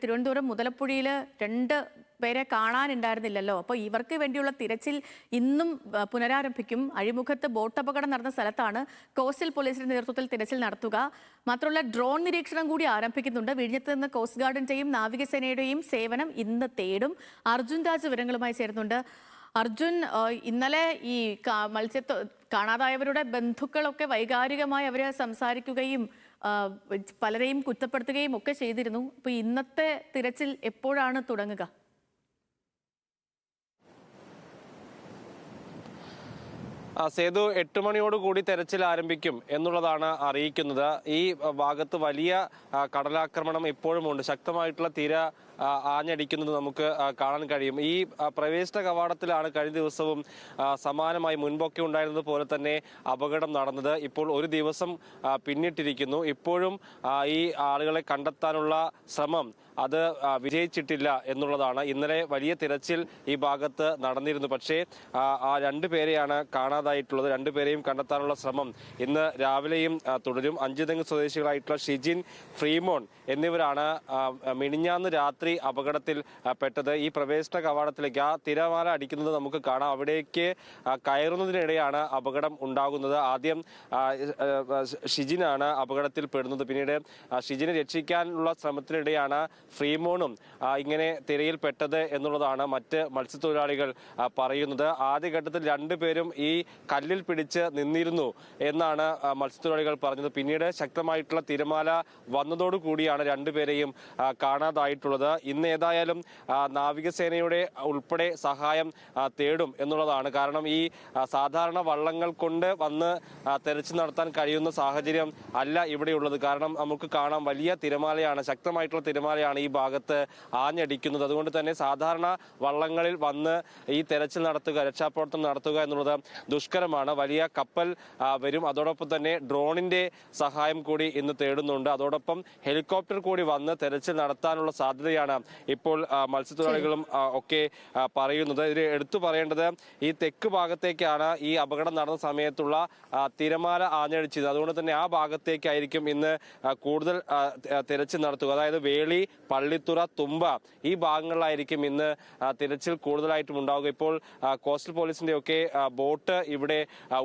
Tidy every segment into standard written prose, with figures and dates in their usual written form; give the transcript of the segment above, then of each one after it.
തിരുവനന്തപുരം മുതലപ്പുഴയിൽ 2 പേരെ കാണാനുണ്ടായിരുന്നില്ലല്ലോ. അപ്പോൾ ഇവർക്ക് വേണ്ടിയുള്ള തിരച്ചിൽ ഇന്നും പുനരാരംഭിക്കും. അഴിമുഖത്ത് ബോട്ട് അപകടം നടന്ന സ്ഥലത്താണ് കോസ്റ്റൽ പോലീസിന്റെ നേതൃത്വത്തിൽ തിരച്ചിൽ നടത്തുക. മാത്രമല്ല ഡ്രോൺ നിരീക്ഷണം കൂടി ആരംഭിക്കുന്നുണ്ട്. വിഴിഞ്ഞത്ത് നിന്ന് കോസ്റ്റ് ഗാർഡിന്റെയും നാവികസേനയുടെയും സേവനം ഇന്ന് തേടും. അർജുൻ രാജ് വിവരങ്ങളുമായി ചേരുന്നുണ്ട്. അർജുൻ, ഇന്നലെ ഈ കാണാതായവരുടെ ബന്ധുക്കളൊക്കെ വൈകാരികമായി അവരെ സംസാരിക്കുകയും പലരെയും കുറ്റപ്പെടുത്തുകയും ഒക്കെ ചെയ്തിരുന്നു. അപ്പൊ ഇന്നത്തെ തിരച്ചിൽ എപ്പോഴാണ് തുടങ്ങുക? സേതു 8 മണിയോടുകൂടി തെരച്ചിൽ ആരംഭിക്കും എന്നുള്ളതാണ് അറിയിക്കുന്നത്. ഈ ഭാഗത്ത് വലിയ കടലാക്രമണം ഇപ്പോഴുമുണ്ട്. ശക്തമായിട്ടുള്ള തിര ആഞ്ഞടിക്കുന്നത് നമുക്ക് കാണാൻ കഴിയും. ഈ പ്രവേശന കവാടത്തിലാണ് കഴിഞ്ഞ ദിവസവും സമാനമായി മുൻപൊക്കെ ഉണ്ടായിരുന്നത് പോലെ തന്നെ അപകടം നടന്നത്. ഇപ്പോൾ ഒരു ദിവസം പിന്നിട്ടിരിക്കുന്നു. ഇപ്പോഴും ഈ ആളുകളെ കണ്ടെത്താനുള്ള ശ്രമം അത് വിജയിച്ചിട്ടില്ല എന്നുള്ളതാണ്. ഇന്നലെ വലിയ തിരച്ചിൽ ഈ ഭാഗത്ത് നടന്നിരുന്നു. പക്ഷേ ആ 2 പേരെയാണ് കാണാതായിട്ടുള്ളത്. 2 പേരെയും കണ്ടെത്താനുള്ള ശ്രമം ഇന്ന് രാവിലെയും തുടരും. അഞ്ചുതെങ്ങ് സ്വദേശികളായിട്ടുള്ള ഷിജിൻ, ഫ്രീമോൺ എന്നിവരാണ് മിനിഞ്ഞാന്ന് രാത്രി അപകടത്തിൽ പെട്ടത്. ഈ പ്രവേശന കവാടത്തിലേക്ക് ആ തിരമാല അടിക്കുന്നത് നമുക്ക് കാണാം. അവിടേക്ക് കയറുന്നതിനിടെയാണ് അപകടം ഉണ്ടാകുന്നത്. ആദ്യം ഷിജിനാണ് അപകടത്തിൽ പെടുന്നത്. പിന്നീട് ഷിജിനെ രക്ഷിക്കാനുള്ള ശ്രമത്തിനിടെയാണ് ഫ്രീമോണും ഇങ്ങനെ തിരയിൽ പെട്ടത് എന്നുള്ളതാണ് മറ്റ് മത്സ്യത്തൊഴിലാളികൾ പറയുന്നത്. ആദ്യഘട്ടത്തിൽ 2 പേരും ഈ കല്ലിൽ പിടിച്ച് നിന്നിരുന്നു എന്നാണ് മത്സ്യത്തൊഴിലാളികൾ പറഞ്ഞത്. പിന്നീട് ശക്തമായിട്ടുള്ള തിരമാല വന്നതോടുകൂടിയാണ് 2 പേരെയും കാണാതായിട്ടുള്ളത്. ഇന്ന് ഏതായാലും നാവികസേനയുടെ ഉൾപ്പെടെ സഹായം തേടും എന്നുള്ളതാണ്. കാരണം ഈ സാധാരണ വള്ളങ്ങൾ കൊണ്ട് വന്ന് തെരച്ചിൽ നടത്താൻ കഴിയുന്ന സാഹചര്യം അല്ല ഇവിടെയുള്ളത്. കാരണം നമുക്ക് കാണാം വലിയ തിരമാലയാണ്, ശക്തമായിട്ടുള്ള തിരമാലയാണ് ഈ ഭാഗത്ത് ആഞ്ഞടിക്കുന്നത്. അതുകൊണ്ട് തന്നെ സാധാരണ വള്ളങ്ങളിൽ വന്ന് ഈ തെരച്ചിൽ നടത്തുക, രക്ഷാപ്രവർത്തനം നടത്തുക എന്നുള്ളത് ദുഷ്കരമാണ്. വലിയ കപ്പൽ വരും. അതോടൊപ്പം തന്നെ ഡ്രോണിന്റെ സഹായം കൂടി ഇന്ന് തേടുന്നുണ്ട്. അതോടൊപ്പം ഹെലികോപ്റ്റർ കൂടി വന്ന് തെരച്ചിൽ നടത്താനുള്ള സാധ്യതയാണ് ഇപ്പോൾ മത്സ്യത്തൊഴിലാളികളും ഒക്കെ പറയുന്നത്. ഇത് എടുത്തു പറയേണ്ടത് ഈ തെക്ക് ഭാഗത്തേക്കാണ് ഈ അപകടം നടന്ന സമയത്തുള്ള തിരമാല ആഞ്ഞടിച്ചത്. അതുകൊണ്ട് തന്നെ ആ ഭാഗത്തേക്കായിരിക്കും ഇന്ന് കൂടുതൽ തിരച്ചിൽ നടത്തുക. അതായത് വേളി, പള്ളിത്തുറ, തുമ്പ ഈ ഭാഗങ്ങളിലായിരിക്കും ഇന്ന് തിരച്ചിൽ കൂടുതലായിട്ടും ഉണ്ടാവുക. ഇപ്പോൾ കോസ്റ്റൽ പോലീസിന്റെ ഒക്കെ ബോട്ട് ഇവിടെ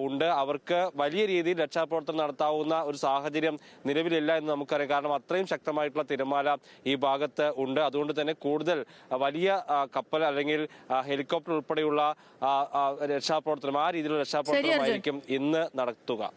ഉണ്ട്. അവർക്ക് വലിയ രീതിയിൽ രക്ഷാപ്രവർത്തനം നടത്താവുന്ന ഒരു സാഹചര്യം നിലവിലില്ല എന്ന് നമുക്കറിയാം. കാരണം അത്രയും ശക്തമായിട്ടുള്ള തിരമാല ഈ ഭാഗത്ത് ഉണ്ട്. അതുകൊണ്ട് തന്നെ കൂടുതൽ വലിയ കപ്പൽ അല്ലെങ്കിൽ ഹെലികോപ്റ്റർ ഉൾപ്പെടെയുള്ള രക്ഷാപ്രവർത്തനം, ആ രീതിയിലുള്ള രക്ഷാപ്രവർത്തനമായിരിക്കും ഇന്ന് നടത്തുക.